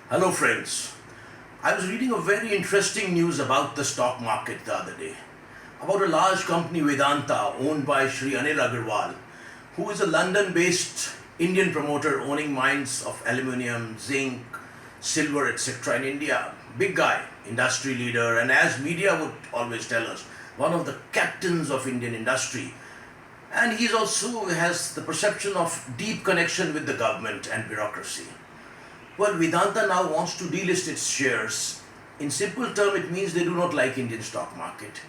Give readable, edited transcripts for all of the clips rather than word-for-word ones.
Hello, friends. I was reading a very interesting news about the stock market the other day. About a large company, Vedanta, owned by Shri Anil Agarwal, who is a London based Indian promoter owning mines of aluminium, zinc, silver, etc. in India. Big guy, industry leader, and as media would always tell us, one of the captains of Indian industry. And he also has the perception of deep connection with the government and bureaucracy. Well, Vedanta now wants to delist its shares. In simple term, it means they do not like Indian stock market.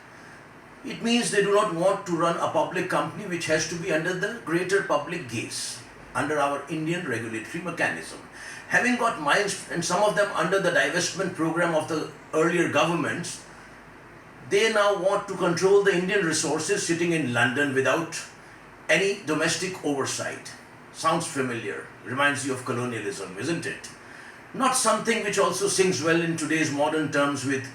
It means they do not want to run a public company which has to be under the greater public gaze, under our Indian regulatory mechanism. Having got mines and some of them under the divestment program of the earlier governments, they now want to control the Indian resources sitting in London without any domestic oversight. Sounds familiar, reminds you of colonialism, isn't it? Not something which also sings well in today's modern terms with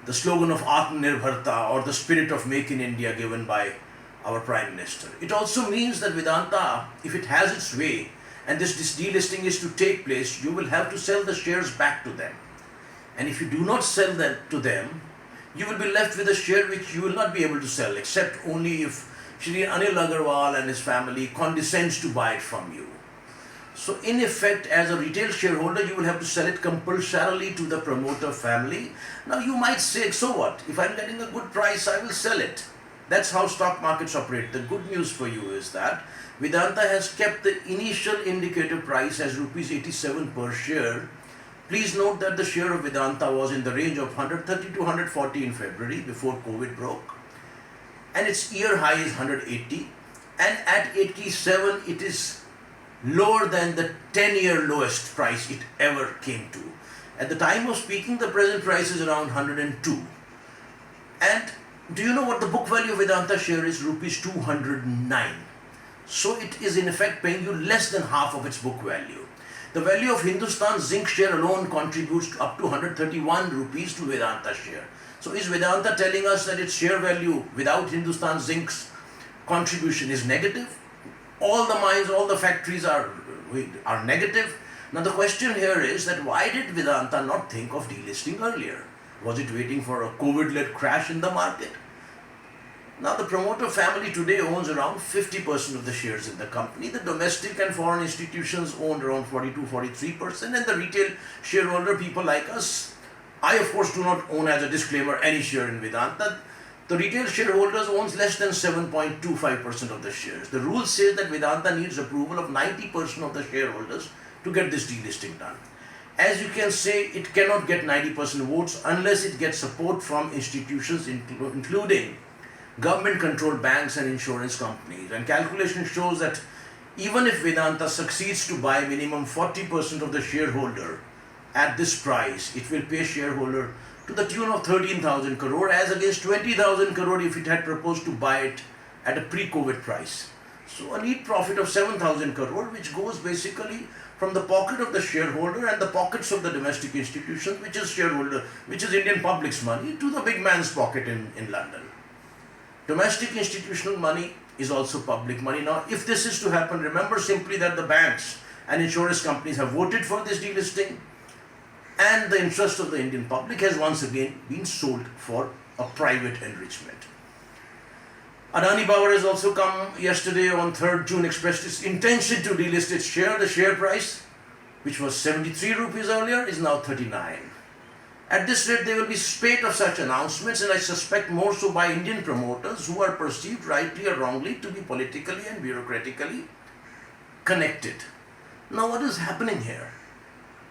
the slogan of Atmanirbharta or the spirit of Make in India given by our Prime Minister. It also means that Vedanta, if it has its way and this delisting is to take place, you will have to sell the shares back to them. And if you do not sell them to them, you will be left with a share which you will not be able to sell except only if Shri Anil Agarwal and his family condescends to buy it from you. So, in effect, as a retail shareholder, you will have to sell it compulsorily to the promoter family. Now, you might say, so what? If I'm getting a good price, I will sell it. That's how stock markets operate. The good news for you is that Vedanta has kept the initial indicator price as rupees 87 per share. Please note that the share of Vedanta was in the range of 130 to 140 in February before COVID broke, and its year high is 180, and at 87 it is lower than the 10-year lowest price it ever came to. At the time of speaking, the present price is around 102. And do you know what the book value of Vedanta share is? Rupees 209. So it is in effect paying you less than half of its book value. The value of Hindustan Zinc share alone contributes to up to 131 rupees to Vedanta share. So is Vedanta telling us that its share value without Hindustan Zinc's contribution is negative? All the mines, all the factories are negative. Now the question here is that why did Vedanta not think of delisting earlier? Was it waiting for a COVID-led crash in the market? Now the promoter family today owns around 50% of the shares in the company. The domestic and foreign institutions own around 42-43%, and the retail shareholder, people like us, I of course do not own, as a disclaimer, any share in Vedanta. The retail shareholders owns less than 7.25% of the shares. The rule says that Vedanta needs approval of 90% of the shareholders to get this delisting done. As you can say, it cannot get 90% votes unless it gets support from institutions including government-controlled banks and insurance companies. And calculation shows that even if Vedanta succeeds to buy minimum 40% of the shareholder at this price, it will pay shareholder to the tune of 13,000 crore as against 20,000 crore if it had proposed to buy it at a pre-COVID price. So a net profit of 7,000 crore, which goes basically from the pocket of the shareholder and the pockets of the domestic institutions, which is Indian public's money, to the big man's pocket in London. Domestic institutional money is also public money. Now, if this is to happen, remember simply that the banks and insurance companies have voted for this delisting, and the interest of the Indian public has once again been sold for a private enrichment. Adani Power has also come yesterday on 3rd June, expressed its intention to delist its share. The share price, which was 73 rupees earlier, is now 39. At this rate, there will be a spate of such announcements, and I suspect more so by Indian promoters who are perceived, rightly or wrongly, to be politically and bureaucratically connected. Now, what is happening here?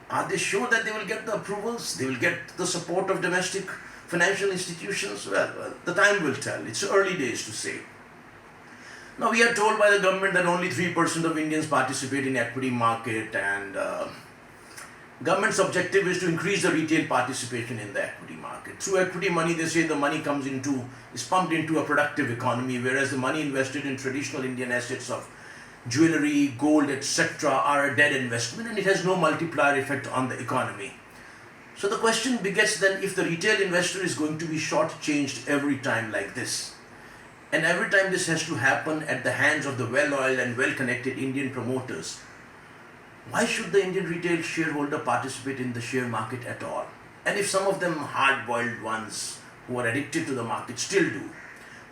Are they sure that they will get the approvals? They will get the support of domestic financial institutions? Well, the time will tell. It's early days to say. Now, we are told by the government that only 3% of Indians participate in equity market, and government's objective is to increase the retail participation in the equity market. Through equity money, they say the money is pumped into a productive economy, whereas the money invested in traditional Indian assets of jewelry, gold, etc. are a dead investment, and it has no multiplier effect on the economy. So the question begets then, if the retail investor is going to be shortchanged every time like this, and every time this has to happen at the hands of the well-oiled and well-connected Indian promoters, Why should the Indian retail shareholder participate in the share market at all? And if some of them hard-boiled ones who are addicted to the market still do,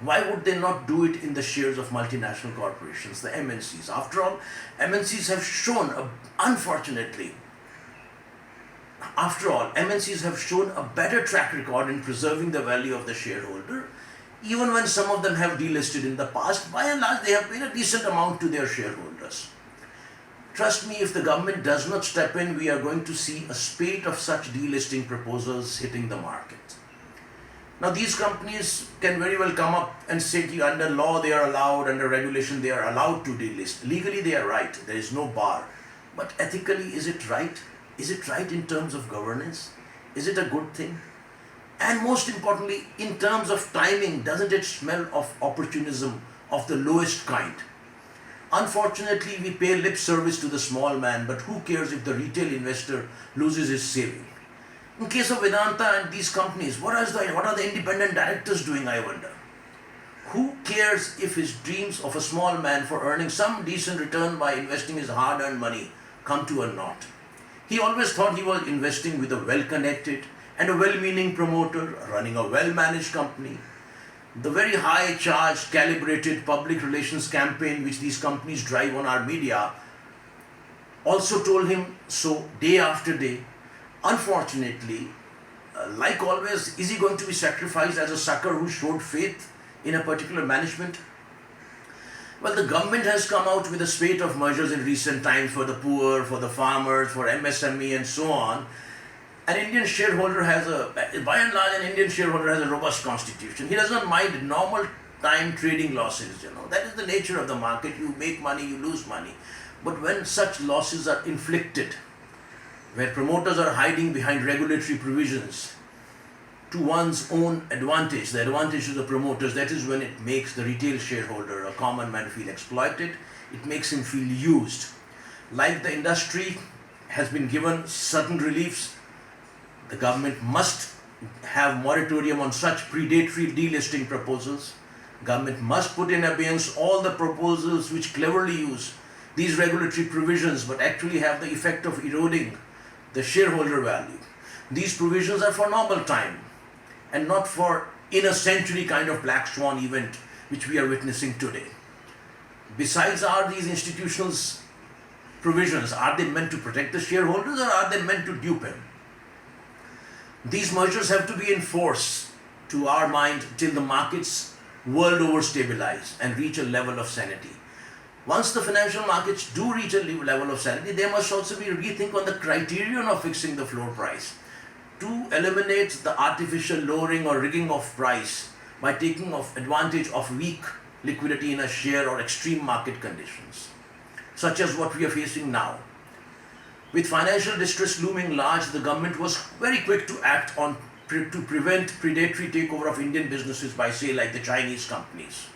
why would they not do it in the shares of multinational corporations, the MNCs? After all, MNCs have shown, unfortunately, MNCs have shown a better track record in preserving the value of the shareholder. Even when some of them have delisted in the past, by and large, they have paid a decent amount to their shareholders. Trust me, if the government does not step in, we are going to see a spate of such delisting proposals hitting the market. Now, these companies can very well come up and say that under law they are allowed, under regulation they are allowed to delist. Legally they are right, there is no bar. But ethically, is it right? Is it right in terms of governance? Is it a good thing? And most importantly, in terms of timing, doesn't it smell of opportunism of the lowest kind? Unfortunately, we pay lip service to the small man, but who cares if the retail investor loses his saving? In case of Vedanta and these companies, what are the independent directors doing, I wonder? Who cares if his dreams of a small man for earning some decent return by investing his hard-earned money come to a naught? He always thought he was investing with a well-connected and a well-meaning promoter running a well-managed company. The very high-charged, calibrated public relations campaign which these companies drive on our media also told him so day after day. Unfortunately, like always, is he going to be sacrificed as a sucker who showed faith in a particular management? Well, the government has come out with a spate of measures in recent times for the poor, for the farmers, for MSME and so on. By and large, an Indian shareholder has a robust constitution. He does not mind normal time trading losses, That is the nature of the market. You make money, you lose money. But when such losses are inflicted, where promoters are hiding behind regulatory provisions to one's own advantage, the advantage of the promoters, that is when it makes the retail shareholder, a common man, feel exploited. It makes him feel used. Like the industry has been given certain reliefs, the government must have moratorium on such predatory delisting proposals. Government must put in abeyance all the proposals which cleverly use these regulatory provisions but actually have the effect of eroding the shareholder value. These provisions are for normal time and not for in a century kind of black swan event which we are witnessing today. Besides, are these institutional provisions, are they meant to protect the shareholders or are they meant to dupe him? These measures have to be enforced, to our mind, till the markets world over stabilize and reach a level of sanity. Once the financial markets do reach a level of sanity, there must also be a rethink on the criterion of fixing the floor price to eliminate the artificial lowering or rigging of price by taking advantage of weak liquidity in a share or extreme market conditions, such as what we are facing now. With financial distress looming large, the government was very quick to act to prevent predatory takeover of Indian businesses by, say, like the Chinese companies.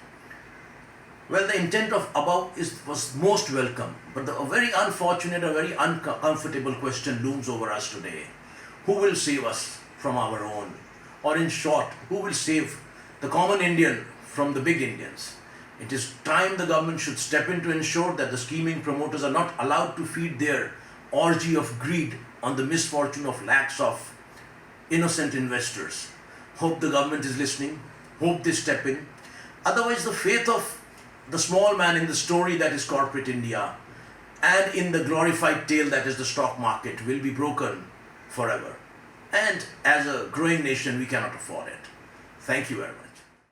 Well, the intent of above was most welcome, but a very unfortunate, a very uncomfortable question looms over us today. Who will save us from our own? Or in short, who will save the common Indian from the big Indians? It is time the government should step in to ensure that the scheming promoters are not allowed to feed their orgy of greed on the misfortune of lakhs of innocent investors. Hope the government is listening. Hope they step in. Otherwise, the faith of the small man in the story that is corporate India and in the glorified tale that is the stock market will be broken forever. And as a growing nation, we cannot afford it. Thank you very much.